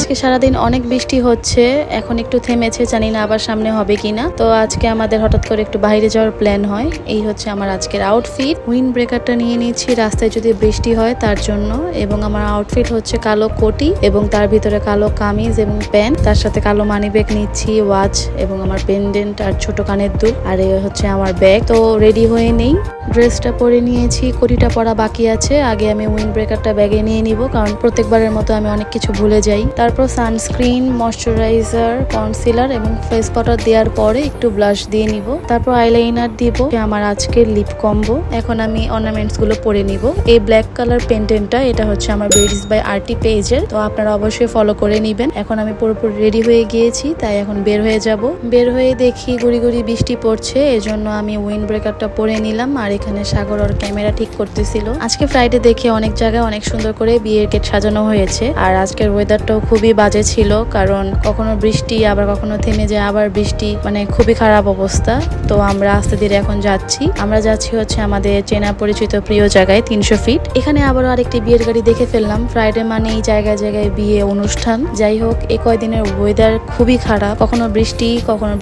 আজকে সারাদিন অনেক বৃষ্টি হচ্ছে, এখন একটু থেমেছে, জানি না আবার সামনে হবে কিনা। তো আজকে আমাদের হঠাৎ করে একটু বাইরে যাওয়ার প্ল্যান হয়। এই হচ্ছে আমার আজকের আউটফিট। উইন্ড ব্রেকারটা নিয়ে নিয়েছি রাস্তায় যদি বৃষ্টি হয় তার জন্য, এবং আমার আউটফিট হচ্ছে কালো কোটি এবং তার ভিতরে কালো কামিজ এবং প্যান্ট, তার সাথে কালো মানি ব্যাগ নিচ্ছি, ওয়াচ এবং আমার পেন্ডেন্ট আর ছোট কানের দুল, আর এই হচ্ছে আমার ব্যাগ। তো রেডি হয়ে নেই, ড্রেসটা পরে নিয়েছি, কোটিটা পরা বাকি আছে। আগে আমি উইন্ড ব্রেকারটা ব্যাগে নিয়ে নিব, কারণ প্রত্যেকবারের মতো আমি অনেক কিছু ভুলে যাই। তারপর সানস্ক্রিন, ময়শ্চারাইজার, কনসিলার এবং ফেস পাউডার দেওয়ার পরে একটু ব্লাশ দিয়ে নিব। তারপর আইলাইনার দিব। আমার আজকের লিপ কম্বো। এখন আমি অর্নামেন্টস গুলো পরে নিব। এই ব্ল্যাক কালার পেন্ডেন্টটা, এটা হচ্ছে আমার বেডিস বাই আরটি পেজের, তো আপনারা অবশ্যই ফলো করে নেবেন। এখন আমি পুরোপুরি রেডি হয়ে গিয়েছি, তাই এখন বের হয়ে যাব। বের হয়ে দেখি গুড়ি গুড়ি বৃষ্টি পড়ছে, এজন্য আমি উইন্ড ব্রেকারটা পরে নিলাম। আর এখানে সাগর ওর ক্যামেরা ঠিক করতেছিল। আজকে ফ্রাইডে দেখে অনেক জায়গায় অনেক সুন্দর করে বিয়ের গেট সাজানো হয়েছে। আর আজকের ওয়েদারটাও খুবই বাজে ছিল, কারণ কখনো বৃষ্টি আবার কখনো থেমে যায়, আবার বৃষ্টি, মানে খুবই খারাপ অবস্থা। তো আমরা আস্তে ধীরে এখন যাচ্ছি। আমরা যাচ্ছি হচ্ছে আমাদের চেনা পরিচিত প্রিয় জায়গায় 300 ফিট। এখানে আবারও আরেকটি বিয়ের গাড়ি দেখে ফেললাম। ফ্রাইডে মানে এই জায়গায় জায়গায় বিয়ে অনুষ্ঠান। যাই হোক, এই কয়দিনের ওয়েদার খুবই খারাপ, কখনো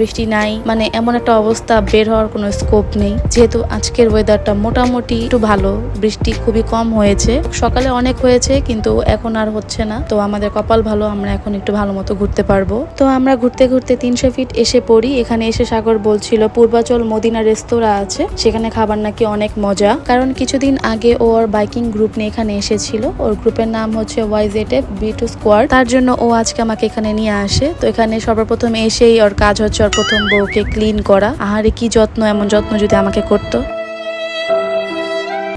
বৃষ্টি নাই, মানে এমন একটা অবস্থা, বের হওয়ার কোনো স্কোপ নেই। যেহেতু আজকের ওয়েদারটা মোটামুটি একটু ভালো, বৃষ্টি খুবই কম হয়েছে, সকালে অনেক হয়েছে কিন্তু এখন আর হচ্ছে না। তো আমাদের কপাল ভালো, আমরা এখন একটু ভালো মতো ঘুরতে পারবো। তো আমরা ঘুরতে ঘুরতে 300 ফিট এসে পড়ি। এখানে এসে সাগর বলছিল পূর্বাচল মদিনা রেস্তোরাঁ আছে, সেখানে খাবার নাকি অনেক মজা। কারণ কিছুদিন আগে ওর বাইকিং গ্রুপ নিয়ে এখানে এসেছিল, ওর গ্রুপের নাম হচ্ছে YZF B2 স্কোয়াড, তার জন্য ও আজকে আমাকে এখানে নিয়ে আসে। তো এখানে সর্বপ্রথম এসেই ওর কাজ হচ্ছে ওর প্রথম বউকে ক্লিন করা। আহারে কি যত্ন, এমন যত্ন যদি আমাকে করতো।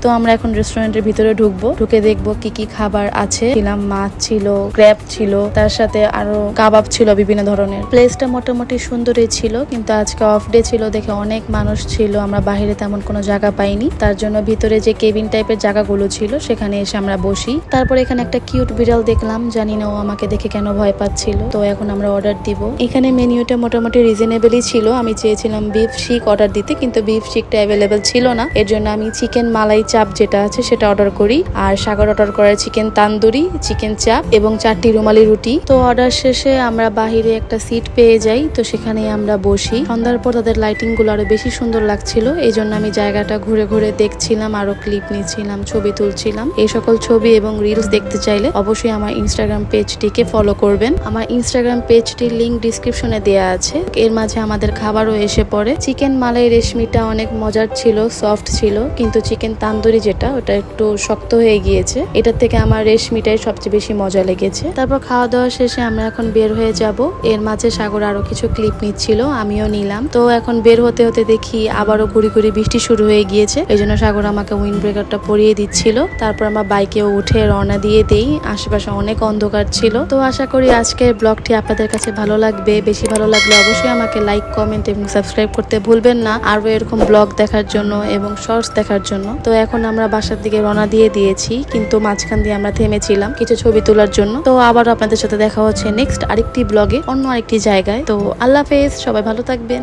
তো আমরা এখন রেস্টুরেন্টের ভিতরে ঢুকবো, ঢুকে দেখবো কি কি খাবার আছে। মাছ ছিল, ক্র্যাব ছিল, তার সাথে আরো কাবাব ছিল বিভিন্ন ধরনের। প্লেসটা মোটামুটি সুন্দরই ছিল, কিন্তু আজকে অফ ডে ছিল দেখে অনেক মানুষ ছিল। আমরা বাইরে তেমন কোনো জায়গা পাইনি, তার জন্য ভিতরে যে কেবিন টাইপের জায়গাগুলো ছিল সেখানে এসে আমরা বসি। তারপর এখানে একটা কিউট বিড়াল দেখলাম, জানি না ও আমাকে দেখে কেন ভয় পাচ্ছিল। তো এখন আমরা অর্ডার দিব। এখানে মেনিউটা মোটামুটি রিজনেবলই ছিল। আমি চেয়েছিলাম বিফ শিক অর্ডার দিতে, কিন্তু বিফ শিকটা অ্যাভেলেবেল ছিল না। এর জন্য আমি চিকেন মালাই চাপ যেটা আছে সেটা অর্ডার করি, আর সাগর অর্ডার করে চিকেন তান্দুরি, চিকেন চাপ এবং 4টি রুমালি রুটি। তো অর্ডার শেষে আমরা বাহিরে একটা সিট পেয়ে যাই, তো সেখানে আমরা বসি। সন্ধ্যার পর তাদের লাইটিং গুলো আরো বেশি সুন্দর লাগছিল, এই জন্য আমি জায়গাটা ঘুরে ঘুরে দেখছিলাম, আরো ক্লিপ নিচ্ছিলাম, ছবি তুলছিলাম। এই সকল ছবি এবং রিলস দেখতে চাইলে অবশ্যই আমার ইনস্টাগ্রাম পেজটিকে ফলো করবেন। আমার ইনস্টাগ্রাম পেজটির লিংক ডিসক্রিপশনে দেওয়া আছে। এর মাঝে আমাদের খাবারও এসে পড়ে। চিকেন মালাই রেশমিটা অনেক মজার ছিল, সফট ছিল, কিন্তু চিকেন তান্দুরি যেটা, ওটা একটু শক্ত হয়ে গিয়েছে। এটার থেকে আমার রেশমিটাই সবচেয়ে বেশি মজা লেগেছে। তারপর খাওয়া দাওয়া শেষে আমরা এখন বের হয়ে যাব। এর মাঝে সাগর আরো কিছু ক্লিপ নিচ্ছিল, আমিও নিলাম। তো এখন বের হতে হতে দেখি আবারও ঘুরি ঘুরি বৃষ্টি শুরু হয়ে গিয়েছে, এই জন্য সাগর আমাকে উইন্ড ব্রেকারটা পরিয়ে দিচ্ছিল। তারপর আমরা বাইকেও উঠে রওনা দিয়ে দেই। আশেপাশে অনেক অন্ধকার ছিল। তো আশা করি আজকের ব্লগটি আপনাদের কাছে ভালো লাগবে। বেশি ভালো লাগলে অবশ্যই আমাকে লাইক, কমেন্ট এবং সাবস্ক্রাইব করতে ভুলবেন না, আরো এরকম ব্লগ দেখার জন্য এবং শর্টস দেখার জন্য। তো এখন আমরা বাসার দিকে রওনা দিয়ে দিয়েছি, কিন্তু মাঝখান দিয়ে আমরা থেমেছিলাম কিছু ছবি তোলার জন্য। তো আবার আপনাদের সাথে দেখা হচ্ছে নেক্সট আরেকটি ব্লগে, অন্য আরেকটি জায়গায়। তো আল্লাহ হাফেজ, সবাই ভালো থাকবেন।